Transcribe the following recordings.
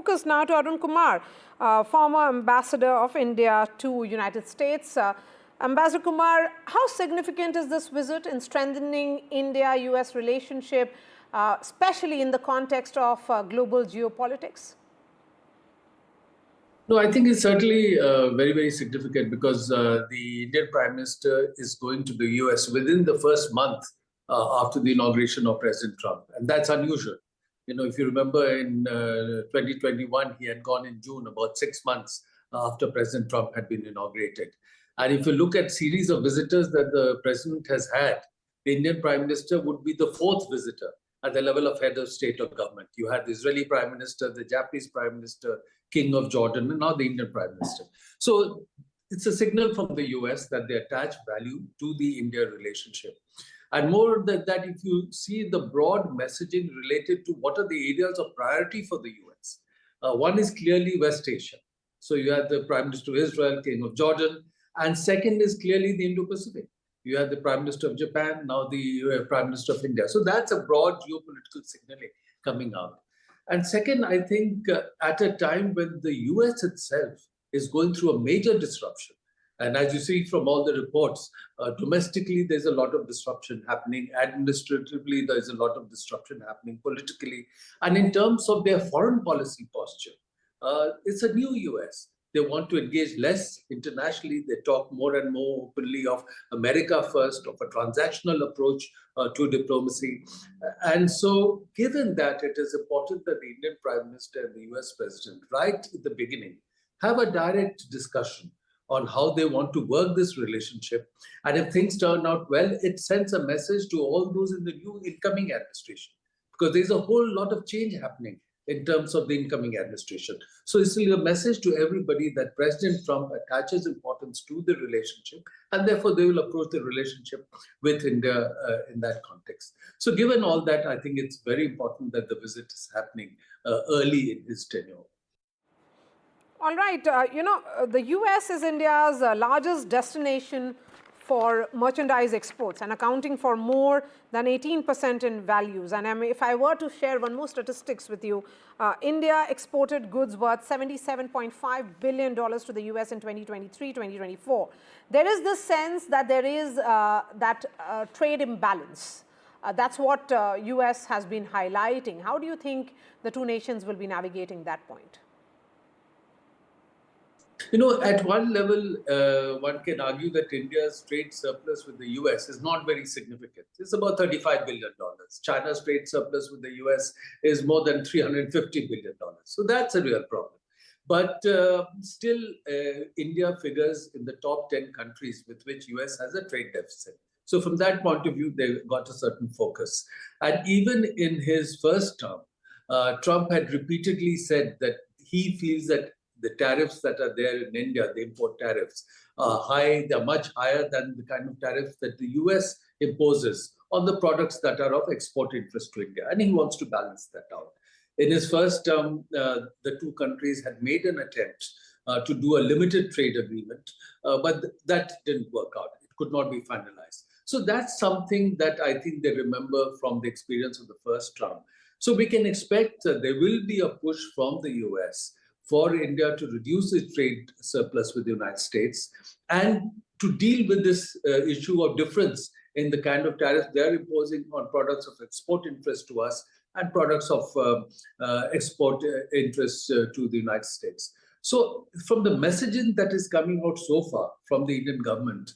focus now to Arun Kumar, former ambassador of India to United States. Ambassador Kumar, how significant is this visit in strengthening India-US relationship, especially in the context of global geopolitics? No, I think it's certainly very, very significant because the Indian Prime Minister is going to the US within the first month after the inauguration of President Trump. And that's unusual. You know, if you remember in 2021, he had gone in June, about 6 months after President Trump had been inaugurated. And if you look at series of visitors that the president has had, the Indian Prime Minister would be the fourth visitor at the level of head of state or government. You had the Israeli Prime Minister, the Japanese Prime Minister, King of Jordan, and now the Indian Prime Minister. So it's a signal from the US that they attach value to the India relationship. And more than that, if you see the broad messaging related to what are the areas of priority for the US, one is clearly West Asia. So you have the Prime Minister of Israel, King of Jordan, and second is clearly the Indo-Pacific. You have the Prime Minister of Japan, now the Prime Minister of India. So that's a broad geopolitical signaling coming out. And second, I think at a time when the US itself is going through a major disruption, and as you see from all the reports, domestically, there's a lot of disruption happening. Administratively, there's a lot of disruption happening politically. And in terms of their foreign policy posture, it's a new US. They want to engage less internationally. They talk more and more openly of America first, of a transactional approach to diplomacy. And so given that, it is important that the Indian Prime Minister and the US President, right at the beginning, have a direct discussion on how they want to work this relationship. And if things turn out well, it sends a message to all those in the new incoming administration, because there's a whole lot of change happening in terms of the incoming administration. So it's a message to everybody that President Trump attaches importance to the relationship, and therefore they will approach the relationship with India in that context. So given all that, I think it's very important that the visit is happening early in his tenure. All right. The US is India's largest destination for merchandise exports and accounting for more than 18% in values. And if I were to share one more statistics with you, India exported goods worth $77.5 billion to the US in 2023-2024. There is this sense that there is that trade imbalance. That's what US has been highlighting. How do you think the two nations will be navigating that point? You know, at one level, one can argue that India's trade surplus with the US is not very significant. It's about $35 billion. China's trade surplus with the US is more than $350 billion. So that's a real problem. But still, India figures in the top 10 countries with which US has a trade deficit. So from that point of view, they got a certain focus. And even in his first term, Trump had repeatedly said that he feels that the tariffs that are there in India, the import tariffs, are high. They're much higher than the kind of tariffs that the US imposes on the products that are of export interest to India. And he wants to balance that out. In his first term, the two countries had made an attempt to do a limited trade agreement, but that didn't work out. It could not be finalized. So that's something that I think they remember from the experience of the first term. So we can expect there will be a push from the US for India to reduce its trade surplus with the United States and to deal with this issue of difference in the kind of tariffs they're imposing on products of export interest to us and products of export interest to the United States. So from the messaging that is coming out so far from the Indian government,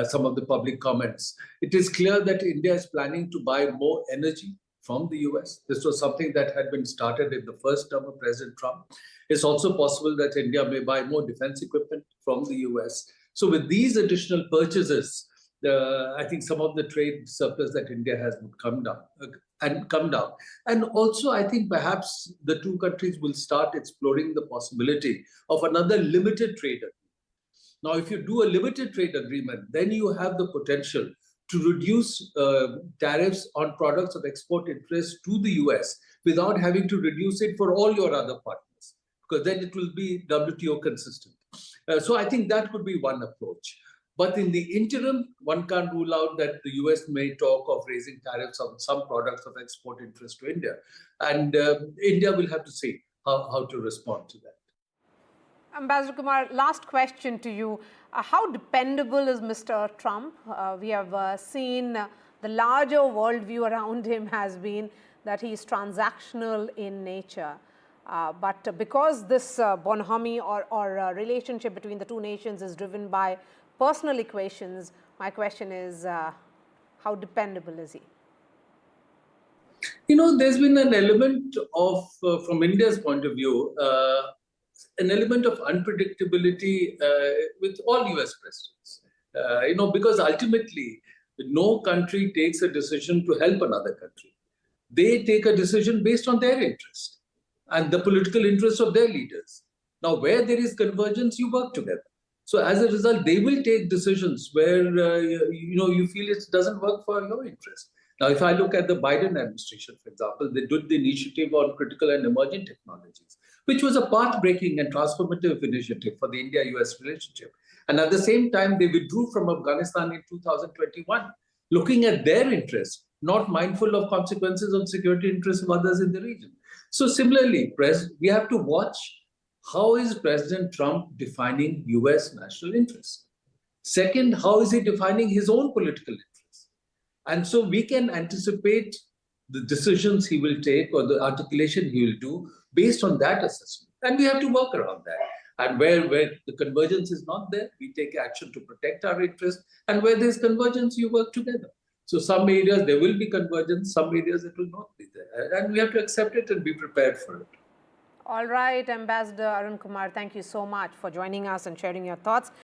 some of the public comments, it is clear that India is planning to buy more energy from the US. This was something that had been started in the first term of President Trump. It's also possible that India may buy more defense equipment from the US. So with these additional purchases, I think some of the trade surplus that India has would come down. And also, I think perhaps the two countries will start exploring the possibility of another limited trade agreement. Now, if you do a limited trade agreement, then you have the potential to reduce tariffs on products of export interest to the US without having to reduce it for all your other partners, because then it will be WTO consistent. So I think that could be one approach. But in the interim, one can't rule out that the US may talk of raising tariffs on some products of export interest to India. And India will have to see how to respond to that. Ambassador Kumar, last question to you. How dependable is Mr. Trump? We have seen the larger worldview around him has been that he is transactional in nature. But because this bonhomie or relationship between the two nations is driven by personal equations, my question is, how dependable is he? There's been an element of, from India's point of view, an element of unpredictability with all US presidents. Because ultimately, no country takes a decision to help another country. They take a decision based on their interest and the political interests of their leaders. Now, where there is convergence, you work together. So as a result, they will take decisions where you feel it doesn't work for your interest. Now, if I look at the Biden administration, for example, they did the initiative on critical and emerging technologies, which was a path-breaking and transformative initiative for the India-US relationship. And at the same time, they withdrew from Afghanistan in 2021, looking at their interests, not mindful of consequences on security interests of others in the region. So similarly, we have to watch how is President Trump defining US national interests. Second, how is he defining his own political interests? And so we can anticipate the decisions he will take or the articulation he will do based on that assessment. And we have to work around that. And where the convergence is not there, we take action to protect our interests. And where there's convergence, you work together. So some areas there will be convergence, some areas it will not be there. And we have to accept it and be prepared for it. All right, Ambassador Arun Kumar, thank you so much for joining us and sharing your thoughts.